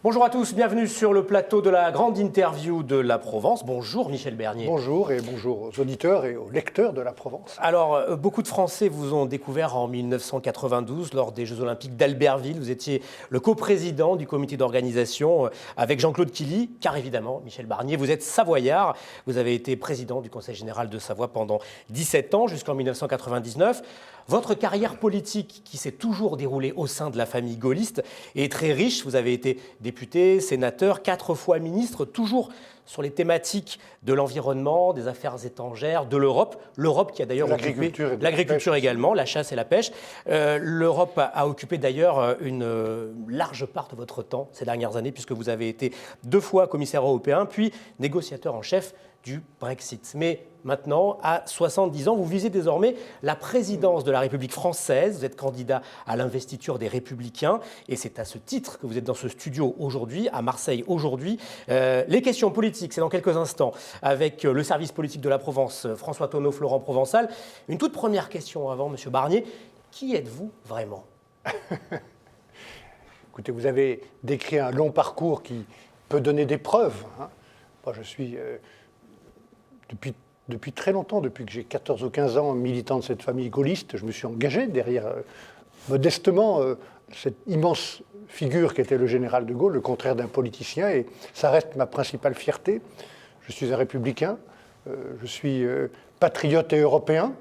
Bonjour à tous, bienvenue sur le plateau de la grande interview de la Provence. Bonjour Michel Bernier. Bonjour et bonjour aux auditeurs et aux lecteurs de la Provence. Alors, beaucoup de Français vous ont découvert en 1992 lors des Jeux Olympiques d'Albertville. Vous étiez le coprésident du comité d'organisation avec Jean-Claude Killy, car évidemment, Michel Bernier, vous êtes savoyard. Vous avez été président du Conseil général de Savoie pendant 17 ans, jusqu'en 1999. Votre carrière politique, qui s'est toujours déroulée au sein de la famille gaulliste, est très riche. Vous avez été député, sénateur, 4 fois ministre, toujours sur les thématiques de l'environnement, des affaires étrangères, de l'Europe. L'Europe qui a d'ailleurs occupé l'agriculture également, la chasse et la pêche. L'Europe a occupé d'ailleurs une large part de votre temps ces dernières années, puisque vous avez été 2 fois commissaire européen, puis négociateur en chef du Brexit. Mais maintenant, à 70 ans, vous visez désormais la présidence de la République française. Vous êtes candidat à l'investiture des Républicains. Et c'est à ce titre que vous êtes dans ce studio aujourd'hui, à Marseille aujourd'hui. Les questions politiques, c'est dans quelques instants, avec le service politique de la Provence, François Tonneau, Florent Provençal. Une toute première question avant, Monsieur Bernier. Qui êtes-vous vraiment ? Écoutez, vous avez décrit un long parcours qui peut donner des preuves. Moi, je suis... Depuis très longtemps, depuis que j'ai 14 ou 15 ans, militant de cette famille gaulliste, je me suis engagé derrière, modestement, cette immense figure qu'était le général de Gaulle, le contraire d'un politicien, et ça reste ma principale fierté. Je suis un républicain, je suis patriote et européen,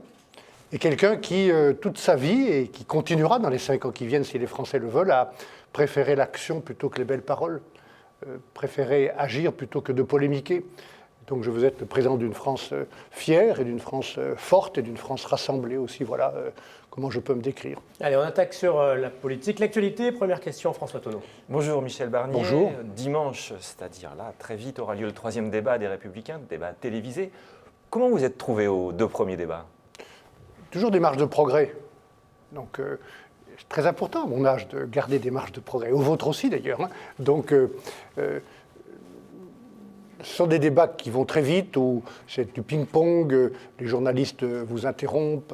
et quelqu'un qui, toute sa vie, et qui continuera dans les 5 ans qui viennent, si les Français le veulent, a préféré l'action plutôt que les belles paroles, préféré agir plutôt que de polémiquer. Donc je veux être le président d'une France fière et d'une France forte et d'une France rassemblée aussi. Voilà comment je peux me décrire. Allez, on attaque sur la politique. L'actualité, première question, François Tonneau. Bonjour Michel Bernier. Bonjour. Dimanche, c'est-à-dire là, très vite, aura lieu le 3e débat des Républicains, débat télévisé. Comment vous êtes trouvé aux 2 premiers débats ? Toujours des marges de progrès. Donc c'est très important à mon âge de garder des marges de progrès. Au vôtre aussi d'ailleurs. Donc... ce sont des débats qui vont très vite, où c'est du ping-pong, les journalistes vous interrompent,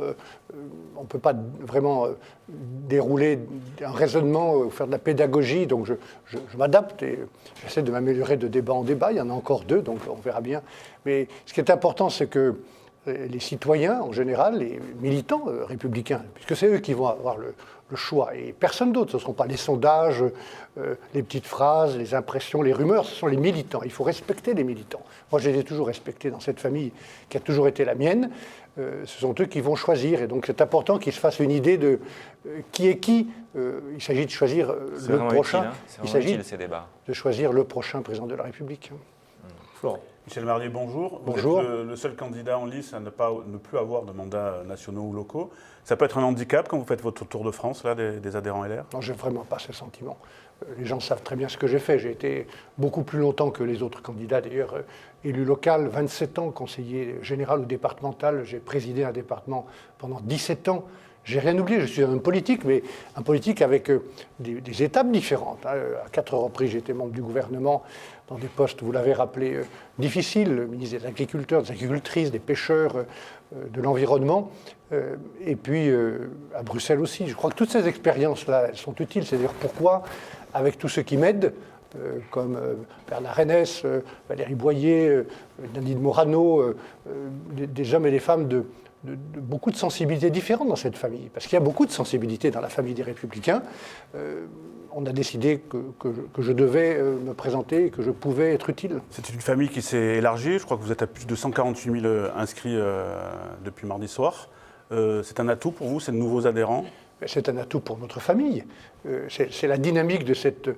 on ne peut pas vraiment dérouler un raisonnement, faire de la pédagogie, donc je m'adapte et j'essaie de m'améliorer de débat en débat. Il y en a encore 2, donc on verra bien. Mais ce qui est important, c'est que les citoyens, en général, les militants républicains, puisque c'est eux qui vont avoir le choix, et personne d'autre, ce ne seront pas les sondages, les petites phrases, les impressions, les rumeurs, ce sont les militants. Il faut respecter les militants. Moi, je les ai toujours respectés dans cette famille qui a toujours été la mienne. Ce sont eux qui vont choisir, et donc c'est important qu'ils se fassent une idée de qui est qui. Il s'agit de choisir le prochain. Utile, hein. Il s'agit ces débats. De choisir le prochain président de la République. Florent. Michel Bernier, bonjour. Bonjour. Vous êtes le seul candidat en lice à ne plus avoir de mandats nationaux ou locaux. Ça peut être un handicap quand vous faites votre tour de France là, des adhérents LR ? Non, je n'ai vraiment pas ce sentiment. Les gens savent très bien ce que j'ai fait. J'ai été beaucoup plus longtemps que les autres candidats, d'ailleurs, élu local, 27 ans, conseiller général ou départemental. J'ai présidé un département pendant 17 ans. J'ai rien oublié, je suis un homme politique, mais un politique avec des étapes différentes. À 4 reprises, j'ai été membre du gouvernement dans des postes, vous l'avez rappelé, difficiles, le ministre des Agriculteurs, des Agricultrices, des Pêcheurs, de l'Environnement, et puis à Bruxelles aussi. Je crois que toutes ces expériences-là, elles sont utiles. C'est-à-dire pourquoi, avec tous ceux qui m'aident, comme Bernard Renès, Valérie Boyer, Nadine Morano, des hommes et des femmes de beaucoup de sensibilités différentes dans cette famille, parce qu'il y a beaucoup de sensibilités dans la famille des Républicains. On a décidé que je devais me présenter et que je pouvais être utile. C'est une famille qui s'est élargie. Je crois que vous êtes à plus de 148 000 inscrits depuis mardi soir. C'est un atout pour vous, ces nouveaux adhérents ? C'est un atout pour notre famille. C'est la dynamique de cette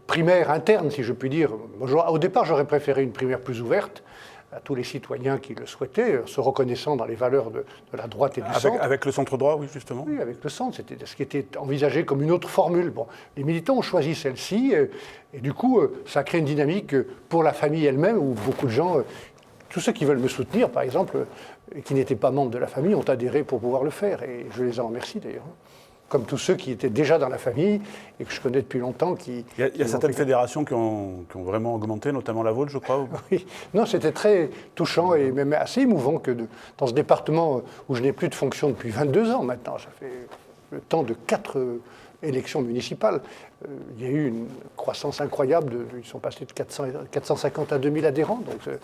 primaire interne, si je puis dire. Au départ, j'aurais préféré une primaire plus ouverte à tous les citoyens qui le souhaitaient, se reconnaissant dans les valeurs de la droite et du centre. Avec le centre-droit, oui, justement. Oui, avec le centre, c'était ce qui était envisagé comme une autre formule. Bon, les militants ont choisi celle-ci, et du coup, ça crée une dynamique pour la famille elle-même, où beaucoup de gens, tous ceux qui veulent me soutenir, par exemple, et qui n'étaient pas membres de la famille, ont adhéré pour pouvoir le faire, et je les en remercie d'ailleurs. Comme tous ceux qui étaient déjà dans la famille et que je connais depuis longtemps. Il y a certaines fédérations qui ont vraiment augmenté, notamment la vôtre, je crois. Oui, non, c'était très touchant et même assez émouvant que dans ce département où je n'ai plus de fonction depuis 22 ans maintenant, ça fait le temps de élections municipales. Il y a eu une croissance incroyable, ils sont passés de 450 à 2000 adhérents, donc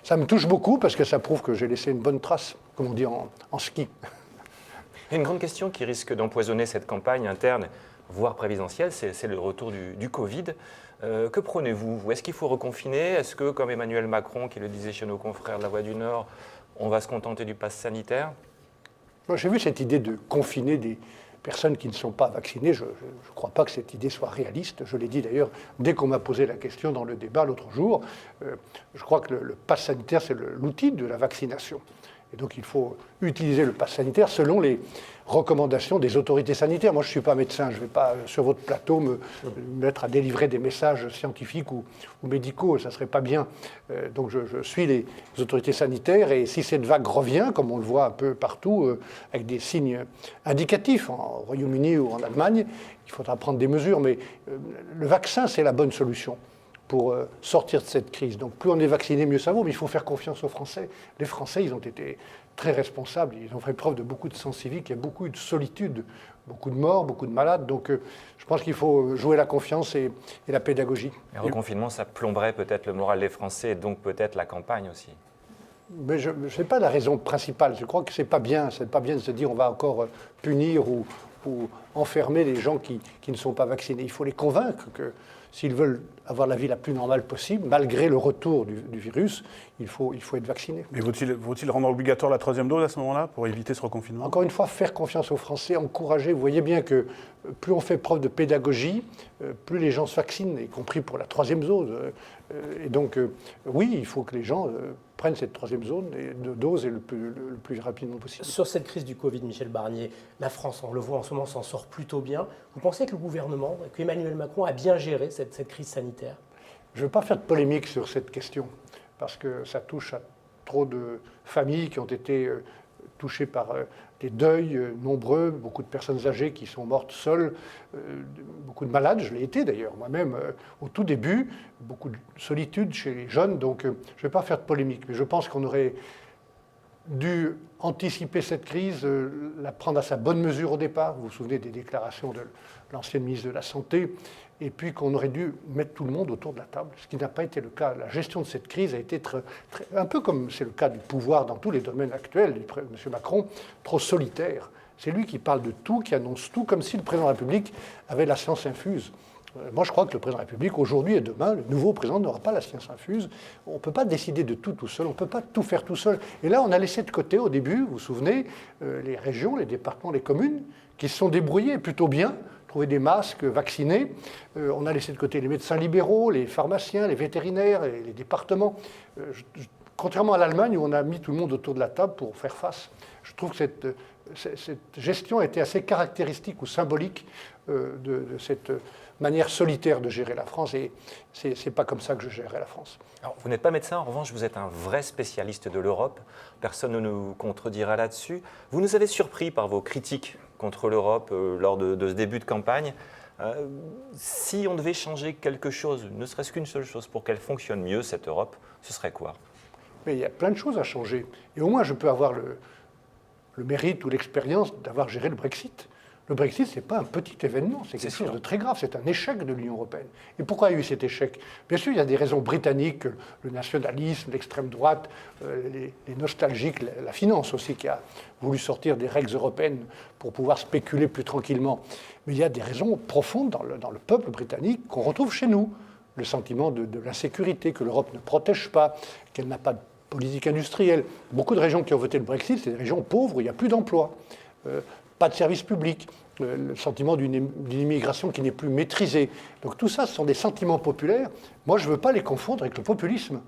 ça me touche beaucoup parce que ça prouve que j'ai laissé une bonne trace, comme on dit en ski. Une grande question qui risque d'empoisonner cette campagne interne, voire présidentielle, c'est le retour du Covid. Que prônez-vous? Est-ce qu'il faut reconfiner? Est-ce que, comme Emmanuel Macron, qui le disait chez nos confrères de la Voix du Nord, on va se contenter du pass sanitaire? Moi, j'ai vu cette idée de confiner des personnes qui ne sont pas vaccinées. Je ne crois pas que cette idée soit réaliste. Je l'ai dit d'ailleurs dès qu'on m'a posé la question dans le débat l'autre jour. Je crois que le pass sanitaire, c'est l'outil de la vaccination. Et donc il faut utiliser le pass sanitaire selon les recommandations des autorités sanitaires. Moi, je ne suis pas médecin, je ne vais pas sur votre plateau me mettre à délivrer des messages scientifiques ou médicaux, ça ne serait pas bien. Donc je suis les autorités sanitaires, et si cette vague revient, comme on le voit un peu partout, avec des signes indicatifs, en Royaume-Uni ou en Allemagne, il faudra prendre des mesures. Mais le vaccin, c'est la bonne solution pour sortir de cette crise. Donc plus on est vacciné, mieux ça vaut, mais il faut faire confiance aux Français. Les Français, ils ont été très responsables, ils ont fait preuve de beaucoup de sens civique, il y a beaucoup de solitude, beaucoup de morts, beaucoup de malades, donc je pense qu'il faut jouer la confiance et la pédagogie. Le reconfinement, ça plomberait peut-être le moral des Français, et donc peut-être la campagne aussi. Mais je ne sais pas la raison principale, je crois que c'est pas bien de se dire on va encore punir ou enfermer les gens qui ne sont pas vaccinés. Il faut les convaincre que s'ils veulent avoir la vie la plus normale possible, malgré le retour du virus, il faut être vacciné. Mais faut-il rendre obligatoire la 3e dose à ce moment-là pour éviter ce reconfinement? Encore une fois, faire confiance aux Français, encourager. Vous voyez bien que plus on fait preuve de pédagogie, plus les gens se vaccinent, y compris pour la 3e dose. Et donc, oui, il faut que les gens prennent cette 3e dose et le plus rapidement possible. Sur cette crise du Covid, Michel Barnier, la France, on le voit en ce moment, s'en sort plutôt bien. Vous pensez que le gouvernement, qu'Emmanuel Macron a bien géré cette crise sanitaire? Je ne veux pas faire de polémique sur cette question, parce que ça touche à trop de familles qui ont été touchées par des deuils nombreux, beaucoup de personnes âgées qui sont mortes seules, beaucoup de malades, je l'ai été d'ailleurs moi-même au tout début, beaucoup de solitude chez les jeunes, donc je ne vais pas faire de polémique, mais je pense qu'on aurait dû anticiper cette crise, la prendre à sa bonne mesure au départ. Vous vous souvenez des déclarations de l'ancienne ministre de la Santé, et puis qu'on aurait dû mettre tout le monde autour de la table, ce qui n'a pas été le cas. La gestion de cette crise a été un peu comme c'est le cas du pouvoir dans tous les domaines actuels, M. Macron, trop solitaire. C'est lui qui parle de tout, qui annonce tout, comme si le président de la République avait la science infuse. Moi, je crois que le président de la République, aujourd'hui et demain, le nouveau président n'aura pas la science infuse. On ne peut pas décider de tout seul, on ne peut pas tout faire tout seul. Et là, on a laissé de côté, au début, vous vous souvenez, les régions, les départements, les communes, qui se sont débrouillés plutôt bien, trouver des masques, vacciner. On a laissé de côté les médecins libéraux, les pharmaciens, les vétérinaires, et les départements. Contrairement à l'Allemagne, où on a mis tout le monde autour de la table pour faire face. Je trouve que cette gestion a été assez caractéristique ou symbolique de cette manière solitaire de gérer la France, et c'est pas comme ça que je gérerai la France. Alors, vous n'êtes pas médecin, en revanche, vous êtes un vrai spécialiste de l'Europe. Personne ne nous contredira là-dessus. Vous nous avez surpris par vos critiques contre l'Europe lors de ce début de campagne. Si on devait changer quelque chose, ne serait-ce qu'une seule chose pour qu'elle fonctionne mieux, cette Europe, ce serait quoi? Mais il y a plein de choses à changer. Et au moins, je peux avoir le mérite ou l'expérience d'avoir géré le Brexit. Le Brexit, ce n'est pas un petit événement, c'est quelque chose de très grave, c'est un échec de l'Union européenne. Et pourquoi il y a eu cet échec? Bien sûr, il y a des raisons britanniques, le nationalisme, l'extrême droite, les nostalgiques, la finance aussi, qui a voulu sortir des règles européennes pour pouvoir spéculer plus tranquillement. Mais il y a des raisons profondes dans le peuple britannique qu'on retrouve chez nous. Le sentiment de l'insécurité, que l'Europe ne protège pas, qu'elle n'a pas de politique industrielle. Beaucoup de régions qui ont voté le Brexit, c'est des régions pauvres où il n'y a plus d'emploi. Pas de services publics, le sentiment d'une immigration qui n'est plus maîtrisée. Donc tout ça, ce sont des sentiments populaires. Moi, je ne veux pas les confondre avec le populisme.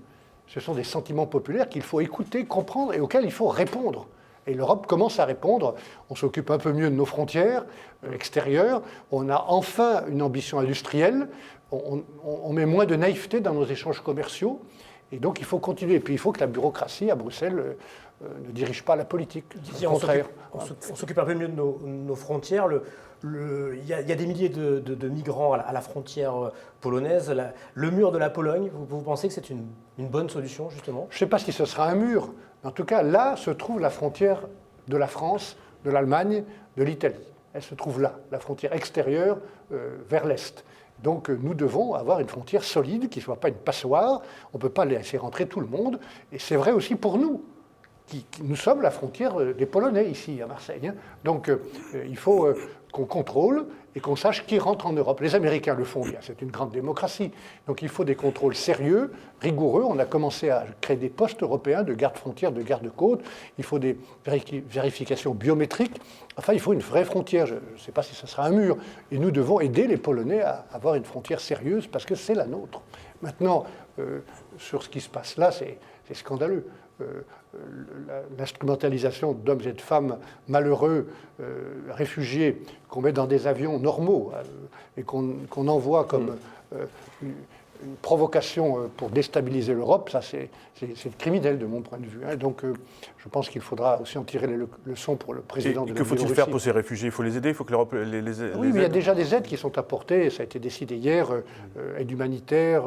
Ce sont des sentiments populaires qu'il faut écouter, comprendre et auxquels il faut répondre. Et l'Europe commence à répondre. On s'occupe un peu mieux de nos frontières extérieures. On a enfin une ambition industrielle. On met moins de naïveté dans nos échanges commerciaux. Et donc il faut continuer. Et puis il faut que la bureaucratie à Bruxelles ne dirige pas la politique. Au contraire. On s'occupe un peu mieux de nos frontières. Il y a des milliers de migrants à la frontière polonaise. Le mur de la Pologne, vous pensez que c'est une bonne solution, justement? Je ne sais pas si ce sera un mur. Mais en tout cas, là se trouve la frontière de la France, de l'Allemagne, de l'Italie. elle se trouve là, la frontière extérieure vers l'Est. Donc nous devons avoir une frontière solide, qui ne soit pas une passoire. On ne peut pas laisser rentrer tout le monde. Et c'est vrai aussi pour nous. Nous sommes la frontière des Polonais ici à Marseille. Hein. Donc il faut qu'on contrôle et qu'on sache qui rentre en Europe. Les Américains le font bien, c'est une grande démocratie. Donc il faut des contrôles sérieux, rigoureux. On a commencé à créer des postes européens de garde-frontières, de garde-côtes. Il faut des vérifications biométriques. Enfin, il faut une vraie frontière. Je ne sais pas si ce sera un mur. Et nous devons aider les Polonais à avoir une frontière sérieuse parce que c'est la nôtre. Maintenant, sur ce qui se passe là, c'est scandaleux. L'instrumentalisation d'hommes et de femmes malheureux, réfugiés, qu'on met dans des avions normaux et qu'on envoie comme une provocation pour déstabiliser l'Europe, ça c'est criminel de mon point de vue. Hein. Donc je pense qu'il faudra aussi en tirer les leçons pour le président de la Biélorussie. Que faut-il faire pour ces réfugiés? Il faut les aider, il faut que l'Europe les Oui, mais il y a déjà des aides qui sont apportées, ça a été décidé hier, aide humanitaire,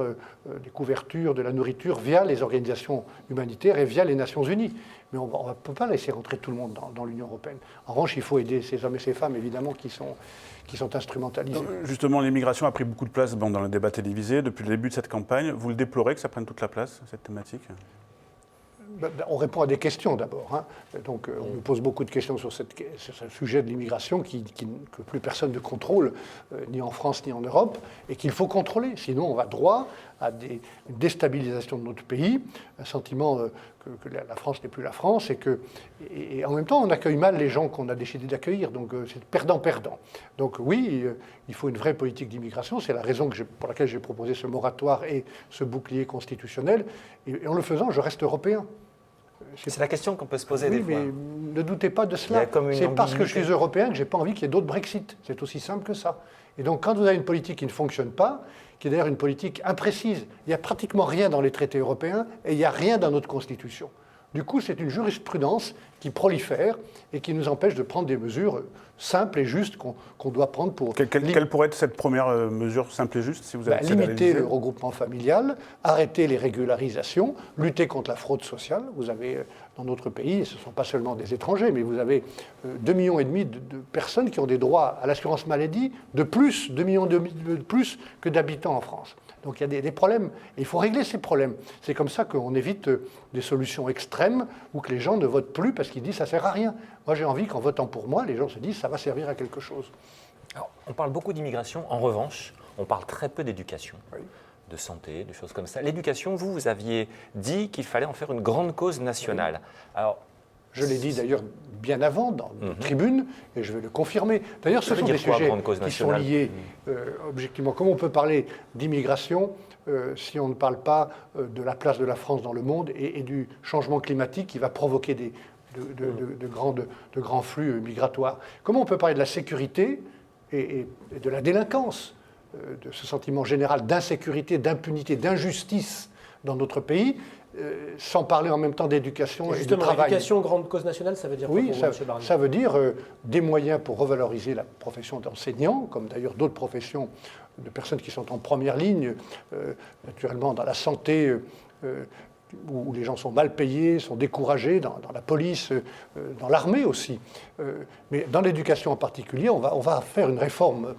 des couvertures, de la nourriture, via les organisations humanitaires et via les Nations Unies. Mais on ne peut pas laisser rentrer tout le monde dans l'Union européenne. En revanche, il faut aider ces hommes et ces femmes, évidemment, qui sont instrumentalisés. Justement, l'immigration a pris beaucoup de place dans le débat télévisé depuis le début de cette campagne. Vous le déplorez que ça prenne toute la place, cette thématique? On répond à des questions d'abord. Hein. Donc, on nous pose beaucoup de questions sur ce sujet de l'immigration que plus personne ne contrôle, ni en France ni en Europe, et qu'il faut contrôler. Sinon, on va droit à une déstabilisation de notre pays, un sentiment que la France n'est plus la France, et en même temps, on accueille mal les gens qu'on a décidé d'accueillir. Donc, c'est perdant-perdant. Donc, oui, il faut une vraie politique d'immigration. C'est la raison pour laquelle j'ai proposé ce moratoire et ce bouclier constitutionnel. Et en le faisant, je reste européen. C'est la question qu'on peut se poser oui, des fois. Mais ne doutez pas de cela. C'est parce que je suis européen que je n'ai pas envie qu'il y ait d'autres Brexit. C'est aussi simple que ça. Et donc, quand vous avez une politique qui ne fonctionne pas, qui est d'ailleurs une politique imprécise, il n'y a pratiquement rien dans les traités européens et il n'y a rien dans notre Constitution. Du coup, c'est une jurisprudence qui prolifère et qui nous empêche de prendre des mesures simples et justes qu'on doit prendre pour... Quelle pourrait être cette première mesure simple et juste si vous avez limiter le regroupement familial, arrêter les régularisations, lutter contre la fraude sociale. Vous avez dans notre pays, et ce ne sont pas seulement des étrangers, mais vous avez 2,5 millions de personnes qui ont des droits à l'assurance maladie de plus, 2 millions de plus que d'habitants en France. Donc il y a des problèmes, et il faut régler ces problèmes. C'est comme ça qu'on évite des solutions extrêmes ou que les gens ne votent plus parce qu'ils disent ça ne sert à rien. Moi j'ai envie qu'en votant pour moi, les gens se disent ça va servir à quelque chose. Alors, on parle beaucoup d'immigration, en revanche, on parle très peu d'éducation, de santé, de choses comme ça. L'éducation, vous aviez dit qu'il fallait en faire une grande cause nationale. Alors, je l'ai dit d'ailleurs bien avant dans une tribune, et je vais le confirmer. D'ailleurs, ce sont des sujets qui sont liés objectivement. Comment on peut parler d'immigration si on ne parle pas de la place de la France dans le monde et du changement climatique qui va provoquer de grands flux migratoires? Comment on peut parler de la sécurité et de la délinquance, de ce sentiment général d'insécurité, d'impunité, d'injustice dans notre pays, sans parler en même temps d'éducation et de travail? Éducation, grande cause nationale, ça veut dire quoi pour vous, M. Barnier ? Ça veut dire des moyens pour revaloriser la profession d'enseignant, comme d'ailleurs d'autres professions de personnes qui sont en première ligne, naturellement dans la santé, où les gens sont mal payés, sont découragés, dans la police, dans l'armée aussi. Mais dans l'éducation en particulier, on va faire une réforme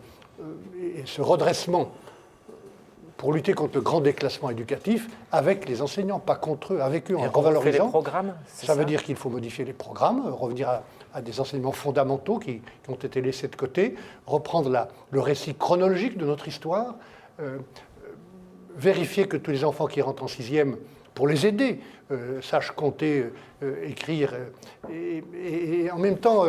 et ce redressement pour lutter contre le grand déclassement éducatif avec les enseignants, pas contre eux, avec eux, en revalorisant. Les programmes, ça veut dire qu'il faut modifier les programmes, revenir à des enseignements fondamentaux qui ont été laissés de côté, reprendre le récit chronologique de notre histoire, vérifier que tous les enfants qui rentrent en sixième, pour les aider, sachent compter, écrire, et en même temps...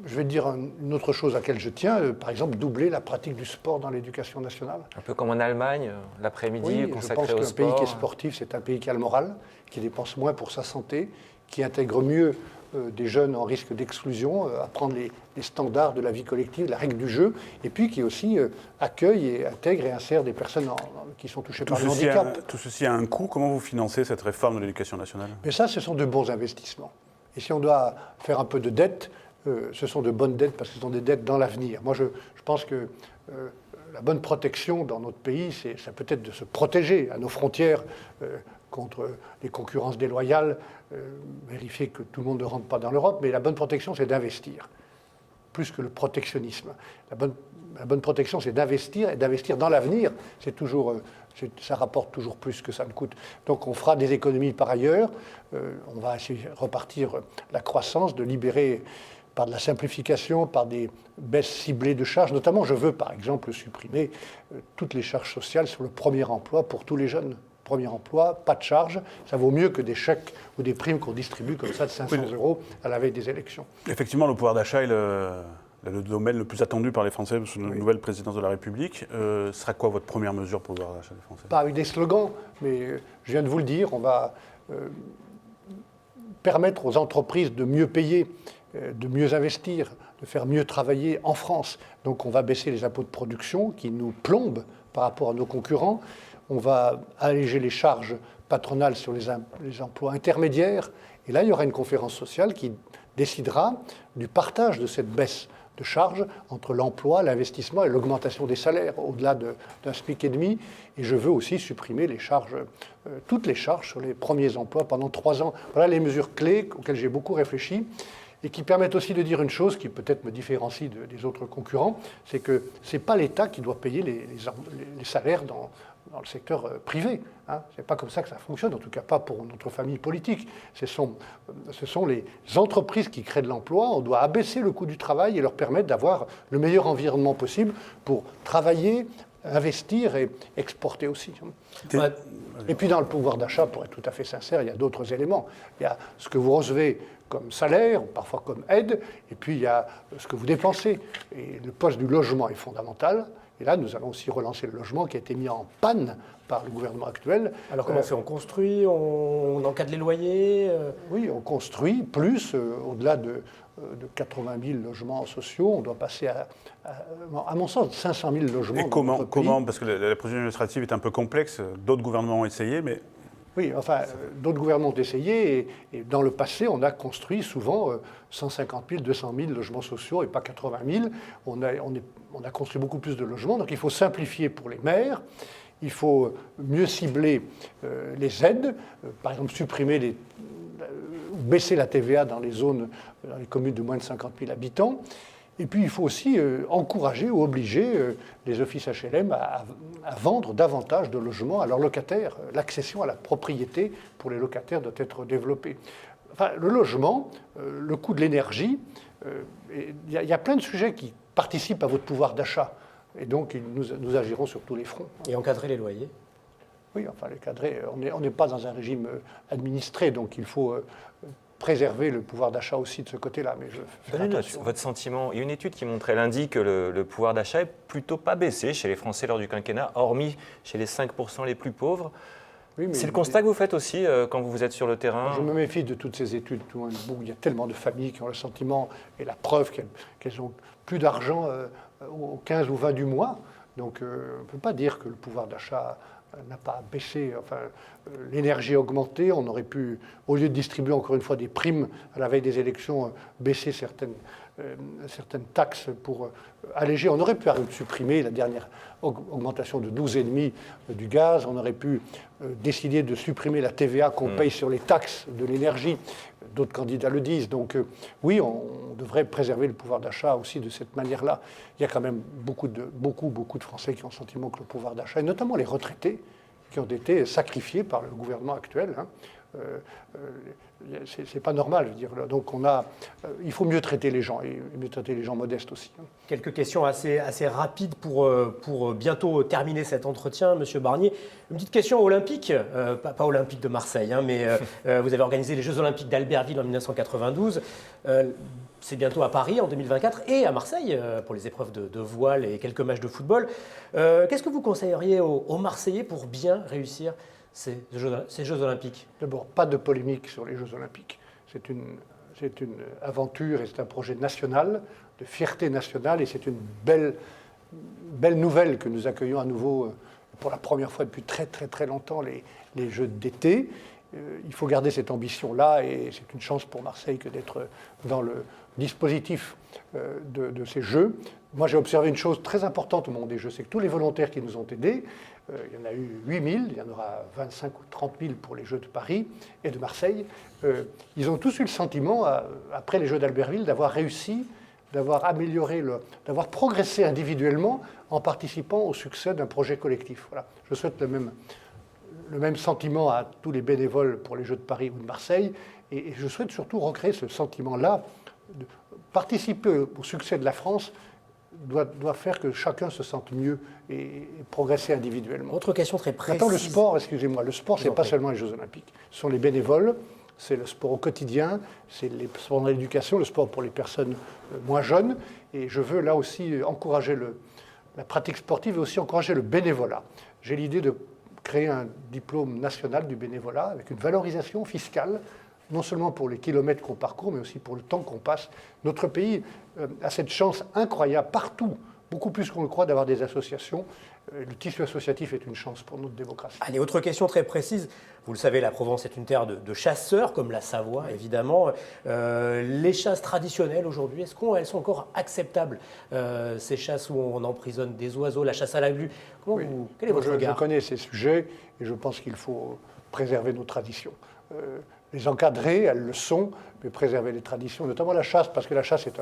je vais dire une autre chose à laquelle je tiens, par exemple, doubler la pratique du sport dans l'éducation nationale. Un peu comme en Allemagne, l'après-midi consacré au sport. Je pense qu'un pays qui est sportif, c'est un pays qui a le moral, qui dépense moins pour sa santé, qui intègre mieux des jeunes en risque d'exclusion, apprendre les standards de la vie collective, la règle du jeu, et puis qui aussi accueille et intègre et insère des personnes qui sont touchées par le handicap. Tout ceci a un coût. Comment vous financez cette réforme de l'éducation nationale? Mais ça, ce sont de bons investissements. Et si on doit faire un peu de dette, ce sont de bonnes dettes parce que ce sont des dettes dans l'avenir. Moi, je pense que la bonne protection dans notre pays, ça peut être de se protéger à nos frontières contre les concurrences déloyales, vérifier que tout le monde ne rentre pas dans l'Europe, mais la bonne protection, c'est d'investir. plus que le protectionnisme. La bonne protection, c'est d'investir, et d'investir dans l'avenir, ça rapporte toujours plus que ça ne coûte. Donc on fera des économies par ailleurs, on va essayer de repartir la croissance, de libérer par de la simplification, par des baisses ciblées de charges. Notamment, je veux par exemple supprimer toutes les charges sociales sur le premier emploi pour tous les jeunes. Premier emploi, pas de charge, ça vaut mieux que des chèques ou des primes qu'on distribue comme ça de 500 € à la veille des élections. Effectivement, le pouvoir d'achat est le domaine le plus attendu par les Français sous une nouvelle présidence de la République. Sera quoi votre première mesure pour le pouvoir d'achat des Français? Pas avec des slogans, mais je viens de vous le dire, on va permettre aux entreprises de mieux payer, de mieux investir, de faire mieux travailler en France. Donc on va baisser les impôts de production qui nous plombent par rapport à nos concurrents. On va alléger les charges patronales sur les emplois intermédiaires. Et là, il y aura une conférence sociale qui décidera du partage de cette baisse de charges entre l'emploi, l'investissement et l'augmentation des salaires, au-delà d'un SMIC et demi. Et je veux aussi supprimer les charges, toutes les charges sur les premiers emplois pendant 3 ans. Voilà les mesures clés auxquelles j'ai beaucoup réfléchi et qui permettent aussi de dire une chose qui peut-être me différencie des autres concurrents, c'est que ce n'est pas l'État qui doit payer les salaires dans le secteur privé. Hein. Ce n'est pas comme ça que ça fonctionne, en tout cas pas pour notre famille politique. Ce sont les entreprises qui créent de l'emploi. On doit abaisser le coût du travail et leur permettre d'avoir le meilleur environnement possible pour travailler, investir et exporter aussi. Et puis dans le pouvoir d'achat, pour être tout à fait sincère, il y a d'autres éléments. Il y a ce que vous recevez comme salaire, ou parfois comme aide, et puis il y a ce que vous dépensez. Et le poste du logement est fondamental. Et là, nous allons aussi relancer le logement qui a été mis en panne par le gouvernement actuel. Alors comment on fait? On construit, on encadre les loyers Oui, on construit plus, au-delà de 80 000 logements sociaux. On doit passer à mon sens, 500 000 logements. Et comment parce que la procédure administrative est un peu complexe, d'autres gouvernements ont essayé, mais... Oui, enfin, d'autres gouvernements ont essayé, et dans le passé, on a construit souvent 150 000, 200 000 logements sociaux et pas 80 000. On a construit beaucoup plus de logements, donc il faut simplifier pour les maires, il faut mieux cibler les aides, par exemple supprimer baisser la TVA dans les communes de moins de 50 000 habitants. Et puis il faut aussi encourager ou obliger les offices HLM à vendre davantage de logements à leurs locataires. L'accession à la propriété pour les locataires doit être développée. Enfin, le logement, le coût de l'énergie, il y a plein de sujets qui participent à votre pouvoir d'achat. Et donc nous agirons sur tous les fronts. Et encadrer les loyers? Oui, enfin les cadrer. On n'est pas dans un régime administré, donc il faut préserver le pouvoir d'achat aussi de ce côté-là. Mais je fais attention. Votre sentiment, il y a une étude qui montre lundi que le pouvoir d'achat est plutôt pas baissé chez les Français lors du quinquennat, hormis chez les 5% les plus pauvres. Oui, c'est le constat que vous faites aussi quand vous êtes sur le terrain? Je me méfie de toutes ces études. Il y a tellement de familles qui ont le sentiment et la preuve qu'elles ont plus d'argent au 15 ou 20 du mois. Donc on ne peut pas dire que le pouvoir d'achat n'a pas baissé. Enfin, l'énergie a augmenté. On aurait pu, au lieu de distribuer encore une fois des primes à la veille des élections, baisser certaines taxes pour alléger. On aurait pu supprimer la dernière augmentation de 12,5 du gaz. On aurait pu décider de supprimer la TVA qu'on paye sur les taxes de l'énergie. D'autres candidats le disent. Donc oui, on devrait préserver le pouvoir d'achat aussi de cette manière-là. Il y a quand même beaucoup de Français qui ont le sentiment que le pouvoir d'achat, et notamment les retraités, qui ont été sacrifiés par le gouvernement actuel. C'est pas normal, je veux dire. Donc il faut mieux traiter les gens, et mieux traiter les gens modestes aussi. Quelques questions assez rapides pour bientôt terminer cet entretien, Monsieur Barnier. Une petite question olympique, pas olympique de Marseille, mais vous avez organisé les Jeux olympiques d'Albertville en 1992. C'est bientôt à Paris en 2024 et à Marseille pour les épreuves de voile et quelques matchs de football. Qu'est-ce que vous conseilleriez aux Marseillais pour bien réussir ces Jeux olympiques? D'abord, pas de polémique sur les Jeux olympiques. C'est une aventure et c'est un projet national, de fierté nationale, et c'est une belle nouvelle que nous accueillons à nouveau pour la première fois depuis très très très longtemps les Jeux d'été. Il faut garder cette ambition-là, et c'est une chance pour Marseille que d'être dans le dispositif de ces Jeux. Moi, j'ai observé une chose très importante au moment des Jeux, c'est que tous les volontaires qui nous ont aidés, il y en a eu 8 000, il y en aura 25 ou 30 000 pour les Jeux de Paris et de Marseille. Ils ont tous eu le sentiment, après les Jeux d'Albertville, d'avoir réussi d'avoir amélioré, d'avoir progressé individuellement en participant au succès d'un projet collectif. Voilà. Je souhaite le même sentiment à tous les bénévoles pour les Jeux de Paris ou de Marseille, et je souhaite surtout recréer ce sentiment-là. De participer au succès de la France doit faire que chacun se sente mieux et progresser individuellement. Autre question très précise. Maintenant, le sport, excusez-moi, le sport, c'est pas seulement les Jeux Olympiques. Ce sont les bénévoles, c'est le sport au quotidien, c'est le sport dans l'éducation, le sport pour les personnes moins jeunes. Et je veux là aussi encourager la pratique sportive et aussi encourager le bénévolat. J'ai l'idée de créer un diplôme national du bénévolat avec une valorisation fiscale, non seulement pour les kilomètres qu'on parcourt, mais aussi pour le temps qu'on passe. Notre pays a cette chance incroyable partout, beaucoup plus qu'on le croit, d'avoir des associations. Le tissu associatif est une chance pour notre démocratie. Allez, autre question très précise. Vous le savez, la Provence est une terre de chasseurs, comme la Savoie, évidemment. Les chasses traditionnelles aujourd'hui, est-ce qu'elles sont encore acceptables, ces chasses où on emprisonne des oiseaux, la chasse à la glu? Quel est votre regard? Je connais ces sujets et je pense qu'il faut préserver nos traditions. Les encadrer, elles le sont, mais préserver les traditions, notamment la chasse, parce que la chasse est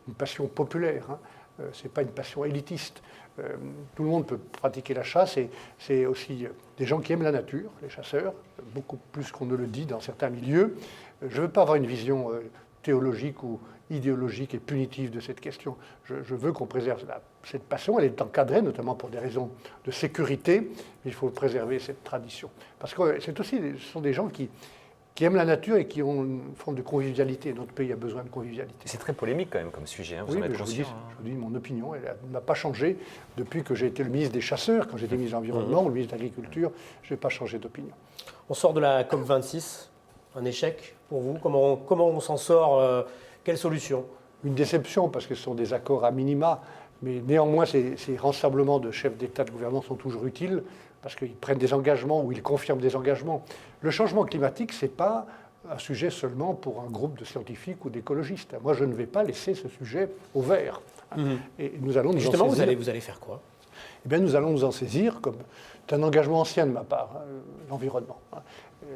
une passion populaire, hein. Ce n'est pas une passion élitiste. Tout le monde peut pratiquer la chasse et c'est aussi des gens qui aiment la nature, les chasseurs, beaucoup plus qu'on ne le dit dans certains milieux. Je ne veux pas avoir une vision théologique ou idéologique et punitive de cette question. Je veux qu'on préserve cette passion. Elle est encadrée, notamment pour des raisons de sécurité, mais il faut préserver cette tradition. Parce que ce sont des gens qui aiment la nature et qui ont une forme de convivialité. Notre pays a besoin de convivialité. C'est très polémique quand même comme sujet, hein, vous oui, en êtes je vous dis hein. mon opinion, elle n'a pas changé depuis que j'ai été le ministre des Chasseurs, quand j'étais ministre de l'Environnement ou le ministre de l'Agriculture, je n'ai pas changé d'opinion. On sort de la COP26, un échec pour vous? Comment on s'en sort? Quelle solution? Une déception, parce que ce sont des accords à minima, mais néanmoins ces rassemblements de chefs d'État et de gouvernement sont toujours utiles, parce qu'ils prennent des engagements ou ils confirment des engagements. Le changement climatique, ce n'est pas un sujet seulement pour un groupe de scientifiques ou d'écologistes. Moi, je ne vais pas laisser ce sujet au vert. Et nous allons nous Justement, en saisir. vous allez faire quoi? Eh bien, nous allons nous en saisir, comme c'est un engagement ancien de ma part, l'environnement.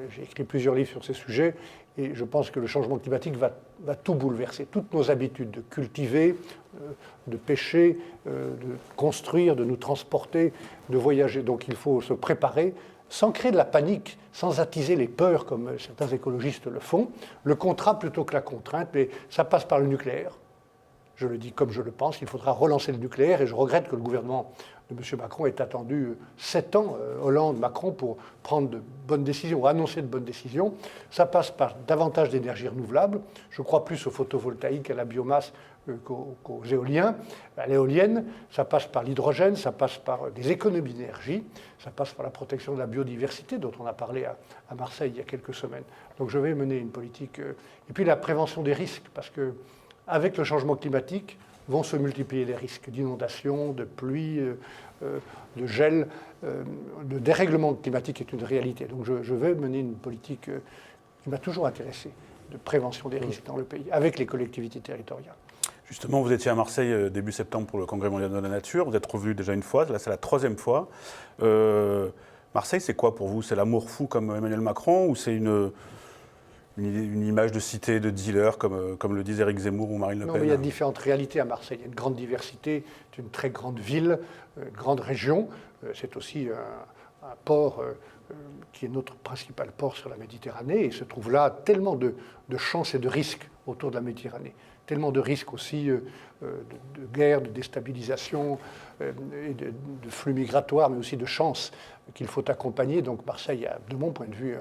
J'ai écrit plusieurs livres sur ces sujets, et je pense que le changement climatique va tout bouleverser. Toutes nos habitudes de cultiver, de pêcher, de construire, de nous transporter, de voyager. Donc il faut se préparer, sans créer de la panique, sans attiser les peurs, comme certains écologistes le font. Le contrat plutôt que la contrainte, mais ça passe par le nucléaire. Je le dis comme je le pense, il faudra relancer le nucléaire, et je regrette que le gouvernement de M. Macron ait attendu 7 ans, Hollande-Macron, pour prendre de bonnes décisions, annoncer de bonnes décisions. Ça passe par davantage d'énergie renouvelable. Je crois plus au photovoltaïque, à la biomasse qu'aux éoliens. À l'éolienne, ça passe par l'hydrogène, ça passe par des économies d'énergie, ça passe par la protection de la biodiversité, dont on a parlé à Marseille il y a quelques semaines. Donc je vais mener une politique... Et puis la prévention des risques, parce que avec le changement climatique, vont se multiplier les risques d'inondation, de pluie, de gel. Le dérèglement climatique est une réalité. Donc je vais mener une politique qui m'a toujours intéressé, de prévention des risques dans le pays, avec les collectivités territoriales. Justement, vous étiez à Marseille début septembre pour le Congrès mondial de la nature. Vous êtes revenu déjà une fois, là c'est la 3e fois. Marseille, c'est quoi pour vous? C'est l'amour fou comme Emmanuel Macron, ou c'est une image de cité, de dealer, comme le disent Éric Zemmour ou Marine Le Pen? Non, mais il y a différentes réalités à Marseille. Il y a une grande diversité, c'est une très grande ville, une grande région. C'est aussi un port qui est notre principal port sur la Méditerranée. Et il se trouve là tellement de chances et de risques autour de la Méditerranée. Tellement de risques aussi de guerre, de déstabilisation, et de flux migratoires, mais aussi de chances qu'il faut accompagner. Donc Marseille, de mon point de vue,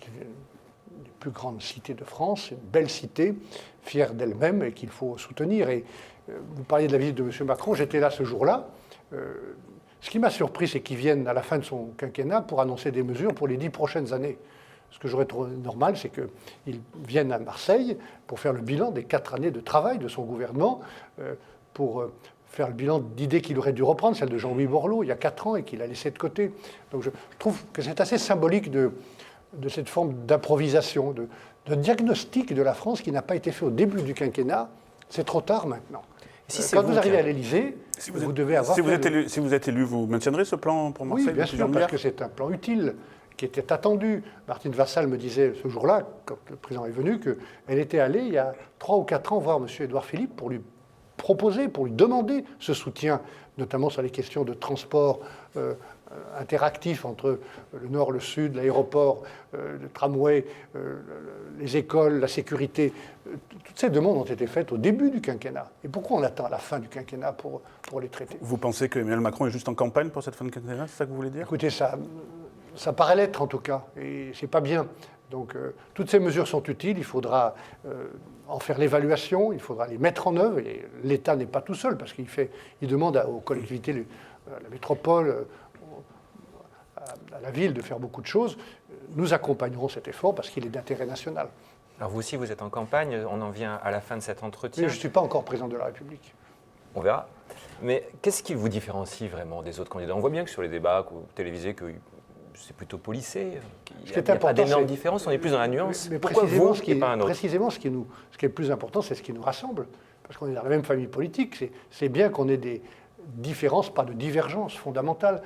une des plus grandes cités de France, une belle cité, fière d'elle-même et qu'il faut soutenir. Et vous parliez de la visite de M. Macron, j'étais là ce jour-là. Ce qui m'a surpris, c'est qu'il vienne à la fin de son quinquennat pour annoncer des mesures pour les 10 prochaines années. Ce que j'aurais trouvé normal, c'est qu'il vienne à Marseille pour faire le bilan des 4 années de travail de son gouvernement, pour faire le bilan d'idées qu'il aurait dû reprendre, celle de Jean-Louis Borloo il y a 4 ans et qu'il a laissé de côté. Donc je trouve que c'est assez symbolique de cette forme d'improvisation, de diagnostic de la France qui n'a pas été fait au début du quinquennat. C'est trop tard maintenant. Quand vous arrivez à l'Élysée, vous devez avoir... Si vous êtes élu, vous maintiendrez ce plan pour Marseille? Oui, bien sûr, parce que c'est un plan utile, qui était attendu. Martine Vassal me disait ce jour-là, quand le président est venu, qu'elle était allée il y a 3 ou 4 ans voir M. Édouard Philippe pour lui proposer, pour lui demander ce soutien, notamment sur les questions de transport interactif entre le nord, le sud, l'aéroport, le tramway, les écoles, la sécurité. Toutes ces demandes ont été faites au début du quinquennat. Et pourquoi on attend la fin du quinquennat pour les traiter? Vous pensez que Emmanuel Macron est juste en campagne pour cette fin de quinquennat, c'est ça que vous voulez dire? Écoutez, ça paraît l'être en tout cas, et c'est pas bien. Donc toutes ces mesures sont utiles, il faudra en faire l'évaluation, il faudra les mettre en œuvre, et l'État n'est pas tout seul, parce qu'il demande aux collectivités, à la métropole, à la ville de faire beaucoup de choses. Nous accompagnerons cet effort parce qu'il est d'intérêt national. Alors vous aussi, vous êtes en campagne, on en vient à la fin de cet entretien. Mais je ne suis pas encore président de la République. On verra. Mais qu'est-ce qui vous différencie vraiment des autres candidats? On voit bien que sur les débats télévisés, que c'est plutôt policé, il n'y a pas d'énormes différences, on est plus dans la nuance. Mais pourquoi vous et pas un autre? Précisément, ce qui est le plus important, c'est ce qui nous rassemble. Parce qu'on est dans la même famille politique. C'est bien qu'on ait des différences, pas de divergences fondamentales.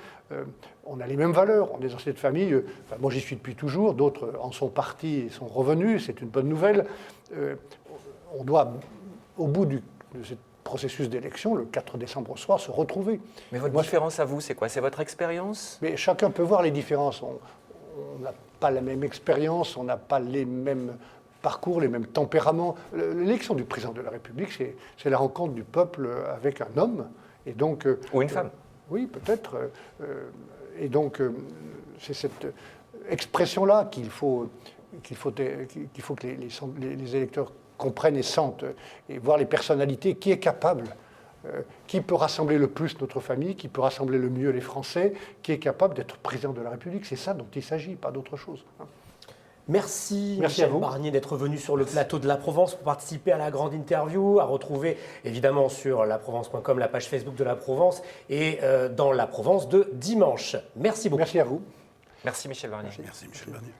On a les mêmes valeurs, on est dans cette famille. Moi, j'y suis depuis toujours, d'autres en sont partis et sont revenus, c'est une bonne nouvelle. On doit, au bout de ce processus d'élection, le 4 décembre au soir, se retrouver. Mais votre différence à vous, c'est quoi? C'est votre expérience? Mais chacun peut voir les différences. On n'a pas la même expérience, on n'a pas les mêmes parcours, les mêmes tempéraments. L'élection du président de la République, c'est la rencontre du peuple avec un homme. Et donc, ou une femme. Oui, peut-être. Et donc, c'est cette expression-là qu'il faut que les électeurs comprennent et sentent, et voir les personnalités, qui est capable, qui peut rassembler le plus notre famille, qui peut rassembler le mieux les Français, qui est capable d'être président de la République. C'est ça dont il s'agit, pas d'autre chose. Merci Michel Barnier d'être venu sur le plateau de La Provence pour participer à la grande interview, à retrouver évidemment sur laprovence.com, la page Facebook de La Provence et dans La Provence de dimanche. Merci beaucoup. Merci à vous. Merci Michel Barnier. Merci Michel Barnier.